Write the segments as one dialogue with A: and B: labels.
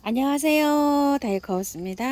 A: 안녕하세요. 다이커스입니다.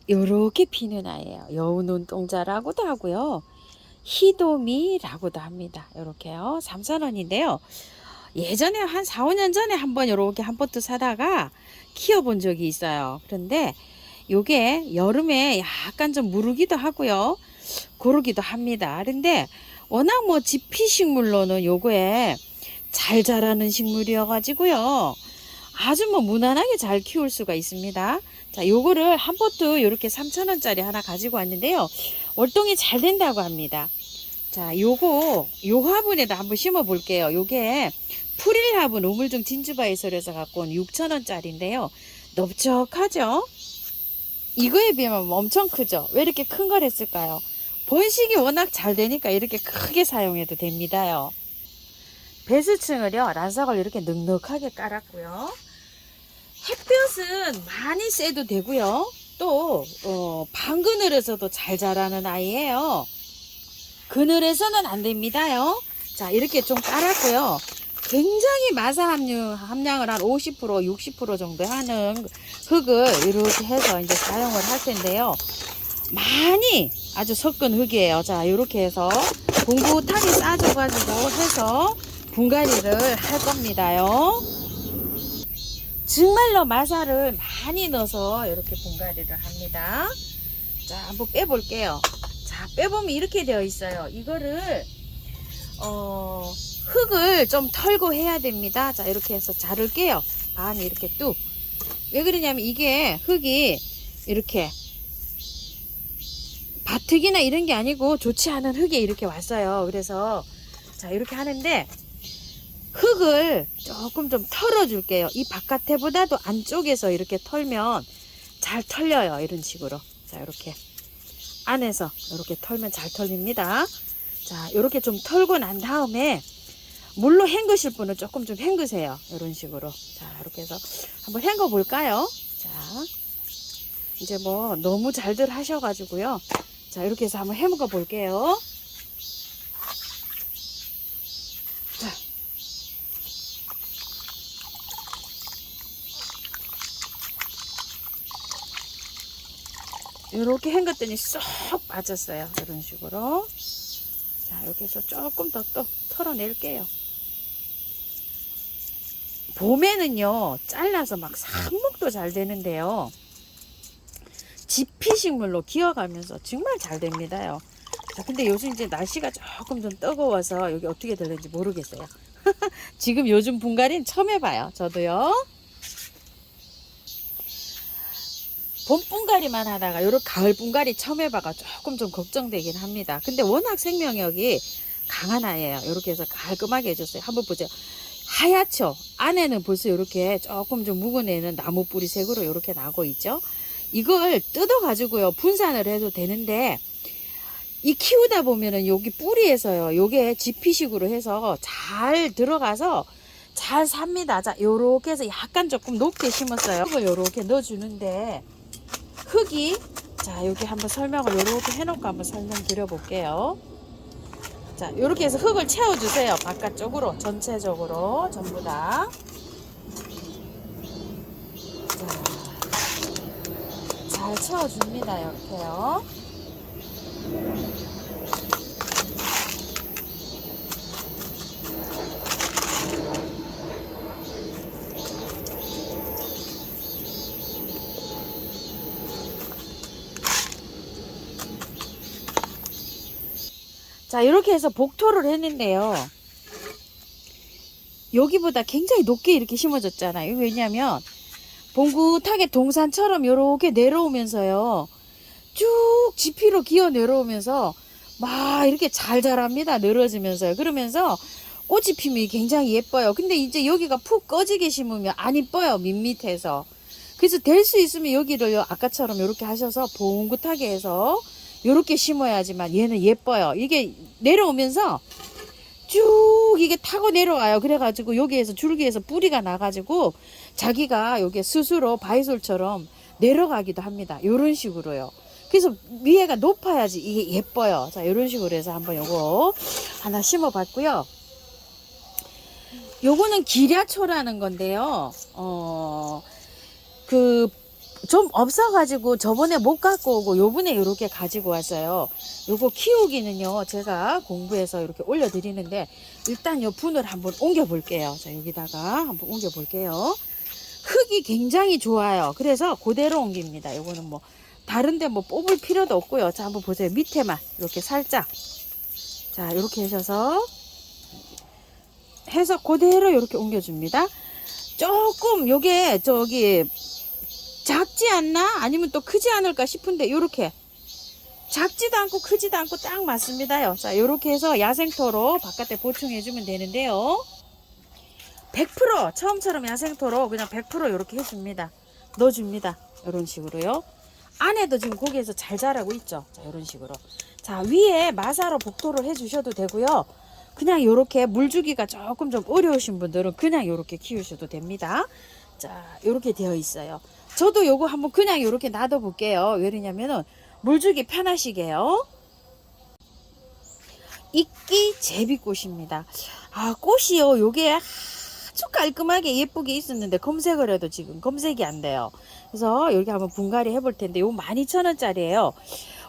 A: 요렇게 피는 아이예요. 여우눈동자라고도 하고요. 희도미라고도 합니다. 요렇게요. 3,000원인데요. 예전에 한 4, 5년 전에 한번 요렇게 한 포트 사다가 키워본 적이 있어요. 그런데 요게 여름에 약간 좀 무르기도 하고요. 고르기도 합니다. 그런데 워낙 뭐 지피식물로는 요거에 잘 자라는 식물이어 가지고요. 아주 뭐 무난하게 잘 키울 수가 있습니다. 자, 요거를 한 포트 요렇게 3,000원짜리 하나 가지고 왔는데요. 월동이 잘 된다고 합니다. 자, 요거 요 화분에다 한번 심어 볼게요. 요게 프릴 화분 우물중 진주바이솔에서 갖고 온 6,000원짜리인데요. 넓적하죠? 이거에 비하면 엄청 크죠? 왜 이렇게 큰 걸 했을까요? 번식이 워낙 잘 되니까 이렇게 크게 사용해도 됩니다요. 배수층을요, 란석을 이렇게 넉넉하게 깔았고요. 햇볕은 많이 쐬도 되고요. 또 반그늘에서도 잘 자라는 아이예요. 그늘에서는 안 됩니다요. 자, 이렇게 좀 깔았고요. 굉장히 마사 함량을 한 50%, 60% 정도 하는 흙을 이렇게 해서 이제 사용을 할 텐데요. 많이 아주 섞은 흙이에요. 자, 이렇게 해서 봉긋하게 싸줘가지고 해서 분갈이를 할 겁니다요. 정말로 마사를 많이 넣어서 이렇게 분갈이를 합니다. 자, 한번 빼볼게요. 자, 빼보면 이렇게 되어 있어요. 이거를 흙을 좀 털고 해야 됩니다. 자, 이렇게 해서 자를게요. 반이 이렇게 뚝. 왜 그러냐면 이게 흙이 이렇게 바특이나 이런 게 아니고 좋지 않은 흙이 이렇게 왔어요. 그래서 자, 이렇게 하는데 흙을 조금 좀 털어줄게요. 이 바깥에보다도 안쪽에서 이렇게 털면 잘 털려요. 이런 식으로. 자, 이렇게 안에서 이렇게 털면 잘 털립니다. 자, 이렇게 좀 털고 난 다음에 물로 헹구실 분은 조금 좀 헹구세요. 이런 식으로. 자, 이렇게 해서 한번 헹궈 볼까요? 자, 이제 뭐 너무 잘들 하셔가지고요. 자, 이렇게 해서 한번 헹궈 볼게요. 자, 이렇게 헹궜더니 쏙 빠졌어요. 이런 식으로. 자, 이렇게 해서 조금 더 또 털어낼게요. 봄에는요, 잘라서 막 삽목도 잘 되는데요. 지피식물로 기어가면서 정말 잘 됩니다요. 자, 근데 요즘 이제 날씨가 조금 좀 뜨거워서 여기 어떻게 될는지 모르겠어요. 지금 요즘 분갈이는 처음 해봐요. 저도요. 봄 분갈이만 하다가 요런 가을 분갈이 처음 해봐가 조금 좀 걱정되긴 합니다. 근데 워낙 생명력이 강한 아이예요. 이렇게 해서 깔끔하게 해줬어요. 한번 보세요. 하얗죠? 안에는 벌써 이렇게 조금 좀 묵은 애는 나무 뿌리 색으로 이렇게 나고 있죠? 이걸 뜯어가지고요. 분산을 해도 되는데, 이 키우다 보면은 여기 뿌리에서요. 요게 지피식으로 해서 잘 들어가서 잘 삽니다. 자, 요렇게 해서 약간 조금 높게 심었어요. 흙을 요렇게 넣어주는데, 흙이, 자, 여기 한번 설명을 요렇게 해놓고 한번 설명드려 볼게요. 자, 요렇게 해서 흙을 채워주세요. 바깥쪽으로, 전체적으로, 전부 다. 자, 잘 채워줍니다. 이렇게요. 자, 이렇게 해서 복토를 했는데요. 여기보다 굉장히 높게 이렇게 심어졌잖아요. 왜냐면 봉긋하게 동산처럼 이렇게 내려오면서요. 쭉 지피로 기어 내려오면서 막 이렇게 잘 자랍니다. 늘어지면서요. 그러면서 꽃이 피면 굉장히 예뻐요. 근데 이제 여기가 푹 꺼지게 심으면 안 이뻐요. 밋밋해서. 그래서 될 수 있으면 여기를 아까처럼 이렇게 하셔서 봉긋하게 해서 이렇게 심어야지만 얘는 예뻐요. 이게 내려오면서 쭉 이게 타고 내려와요. 그래가지고 여기에서 줄기에서 뿌리가 나가지고 자기가 여기 스스로 바이솔처럼 내려가기도 합니다. 이런 식으로요. 그래서 위에가 높아야지 이게 예뻐요. 자, 이런 식으로 해서 한번 요거 하나 심어 봤고요. 요거는 기랴초라는 건데요. 그 좀 없어가지고 저번에 못 갖고 오고 요번에 이렇게 가지고 왔어요. 요거 키우기는요 제가 공부해서 이렇게 올려드리는데 일단 요 분을 한번 옮겨 볼게요. 자, 여기다가 한번 옮겨 볼게요. 흙이 굉장히 좋아요. 그래서 그대로 옮깁니다. 요거는 뭐 다른데 뭐 뽑을 필요도 없고요. 자, 한번 보세요. 밑에만 이렇게 살짝, 자, 이렇게 하셔서 그대로 이렇게 옮겨줍니다. 조금 요게 저기 작지 않나? 아니면 또 크지 않을까 싶은데 요렇게 작지도 않고 크지도 않고 딱 맞습니다요. 자, 요렇게 해서 야생토로 바깥에 보충해 주면 되는데요. 100% 처음처럼 야생토로 그냥 100% 요렇게 해줍니다. 넣어줍니다. 이런 식으로요. 안에도 지금 거기에서 잘 자라고 있죠. 자, 이런 식으로. 자, 위에 마사로 복토를 해주셔도 되고요. 그냥 요렇게 물 주기가 조금 좀 어려우신 분들은 그냥 요렇게 키우셔도 됩니다. 자, 요렇게 되어 있어요. 저도 요거 한번 그냥 요렇게 놔둬 볼게요. 왜냐면은 물 주기 편하시게요. 이끼 제비꽃입니다. 아, 꽃이요. 요게 아주 깔끔하게 예쁘게 있었는데 검색을 해도 지금 검색이 안 돼요. 그래서 여기 한번 분갈이 해볼 텐데 요 12,000원짜리예요.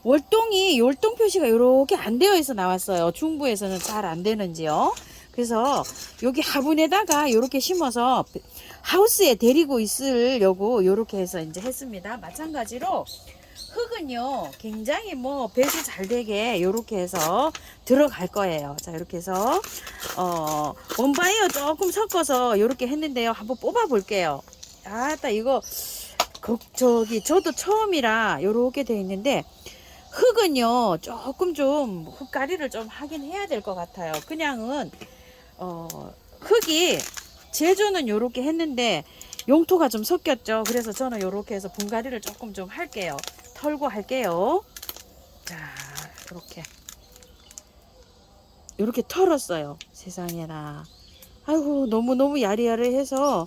A: 월동이 열동 표시가 이렇게 안 되어 있어 나왔어요. 중부에서는 잘 안 되는지요. 그래서 여기 화분에다가 이렇게 심어서 하우스에 데리고 있으려고 이렇게 해서 이제 했습니다. 마찬가지로 흙은요 굉장히 뭐 배수 잘 되게 이렇게 해서 들어갈 거예요. 자, 이렇게 해서 원바이어 조금 섞어서 이렇게 했는데요. 한번 뽑아 볼게요. 아따, 이거 저도 처음이라 이렇게 돼 있는데 흙은요 조금 좀 흙가리를 좀 하긴 해야 될 것 같아요. 그냥은 흙이 제조는 요렇게 했는데 용토가 좀 섞였죠. 그래서 저는 요렇게 해서 분갈이를 조금 좀 할게요. 털고 할게요. 자, 요렇게 털었어요. 세상에나. 아이고, 너무너무 야리야리해서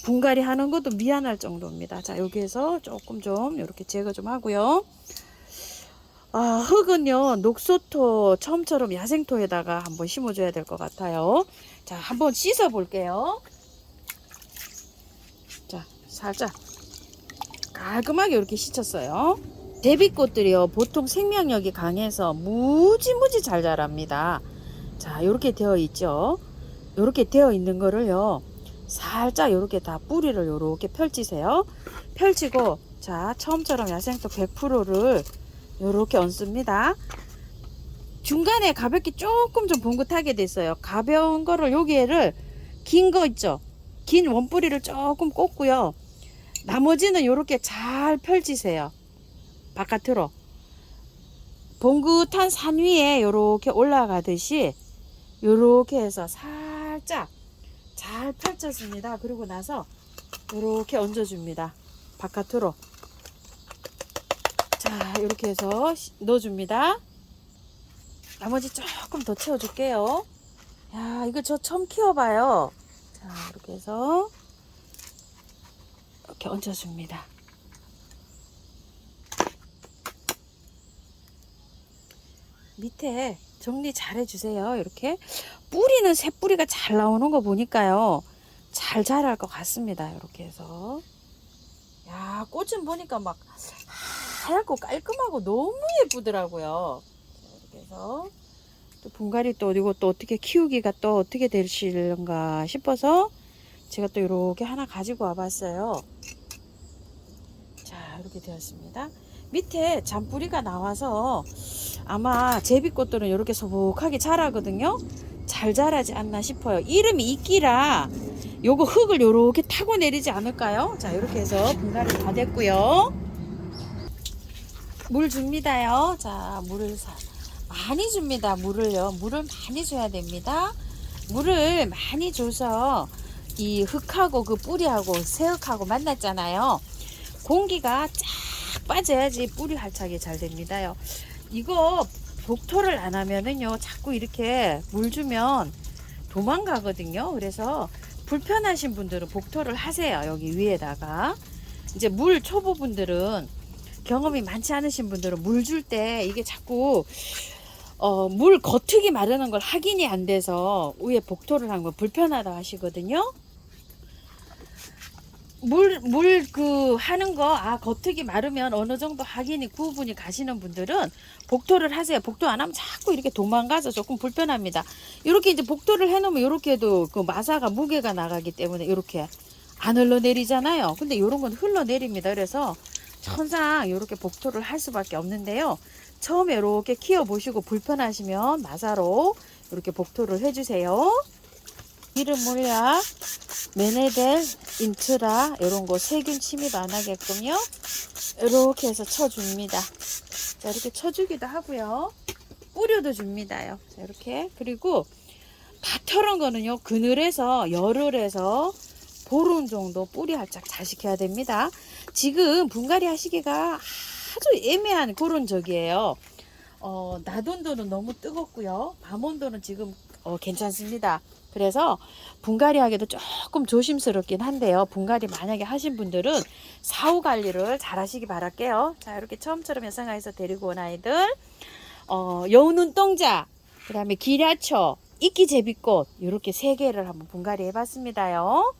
A: 분갈이 하는 것도 미안할 정도입니다. 자, 여기에서 조금 좀 이렇게 제거 좀 하고요. 아, 흙은요 녹소토 처음처럼 야생토에다가 한번 심어줘야 될 것 같아요. 자, 한번 씻어 볼게요. 자, 살짝 깔끔하게 이렇게 씻었어요. 제비꽃들이요 보통 생명력이 강해서 무지무지 잘 자랍니다. 자, 이렇게 되어 있죠. 이렇게 되어 있는 거를요 살짝 이렇게 다 뿌리를 이렇게 펼치세요. 펼치고, 자, 처음처럼 야생토 100%를 이렇게 얹습니다. 중간에 가볍게 조금 좀 봉긋하게 됐어요. 가벼운 거를 여기에를 긴 거 있죠. 긴 원뿌리를 조금 꽂고요. 나머지는 이렇게 잘 펼치세요. 바깥으로. 봉긋한 산 위에 이렇게 올라가듯이 이렇게 해서 살짝 잘 펼쳤습니다. 그리고 나서 이렇게 얹어줍니다. 바깥으로. 자, 이렇게 해서 넣어줍니다. 나머지 조금 더 채워줄게요. 야, 이거 저 처음 키워봐요. 자, 이렇게 해서 이렇게 얹어줍니다. 밑에 정리 잘 해주세요. 이렇게 뿌리는 새 뿌리가 잘 나오는 거 보니까요 잘 자랄 것 같습니다. 이렇게 해서, 야, 꽃은 보니까 막 하얗고 깔끔하고 너무 예쁘더라고요. 이렇게 해서 또 분갈이 또 이거 또 어떻게 키우기가 또 어떻게 되실런가 싶어서 제가 또 이렇게 하나 가지고 와봤어요. 자, 이렇게 되었습니다. 밑에 잔뿌리가 나와서 아마 제비꽃들은 이렇게 소복하게 자라거든요. 잘 자라지 않나 싶어요. 이름이 이끼라 요거 흙을 이렇게 타고 내리지 않을까요? 자, 이렇게 해서 분갈이 다 됐고요. 물 줍니다요. 자, 물을 많이 줍니다. 물을요. 물을 많이 줘야 됩니다. 물을 많이 줘서 이 흙하고 그 뿌리하고 새흙하고 만났잖아요. 공기가 쫙 빠져야지 뿌리 활착이 잘 됩니다요. 이거 복토를 안 하면은요 자꾸 이렇게 물 주면 도망가거든요. 그래서 불편하신 분들은 복토를 하세요. 여기 위에다가. 이제 물 초보분들은, 경험이 많지 않으신 분들은 물 줄 때 이게 자꾸 물 겉흙이 마르는 걸 확인이 안 돼서 위에 복토를 하는 거 불편하다 하시거든요. 하는 거, 겉흙이 마르면 어느 정도 확인이 구분이 가시는 분들은 복토를 하세요. 복토 안 하면 자꾸 이렇게 도망가서 조금 불편합니다. 이렇게 이제 복토를 해놓으면 이렇게도 그 마사가 무게가 나가기 때문에 이렇게 안 흘러내리잖아요. 근데 이런 건 흘러내립니다. 그래서 천상 이렇게 복토를 할 수밖에 없는데요. 처음에 이렇게 키워보시고 불편하시면 마사로 이렇게 복토를 해주세요. 기름 물약, 메네델, 인트라 이런 거 세균 침입 안 하게끔요. 이렇게 해서 쳐줍니다. 자, 이렇게 쳐주기도 하고요. 뿌려도 줍니다요. 자, 이렇게. 그리고 다터런 거는요. 그늘에서 열을 해서 보름 정도 뿌리 활짝 자식해야 됩니다. 지금 분갈이 하시기가 아주 애매한 그런 적이에요. 낮 온도는 너무 뜨겁고요. 밤 온도는 지금 괜찮습니다. 그래서 분갈이 하기도 조금 조심스럽긴 한데요. 분갈이 만약에 하신 분들은 사후 관리를 잘 하시기 바랄게요. 자, 이렇게 처음처럼 여성아에서 데리고 온 아이들, 여우 눈동자, 그 다음에 기랴초, 이끼제비꽃, 이렇게 3개를 한번 분갈이 해봤습니다요.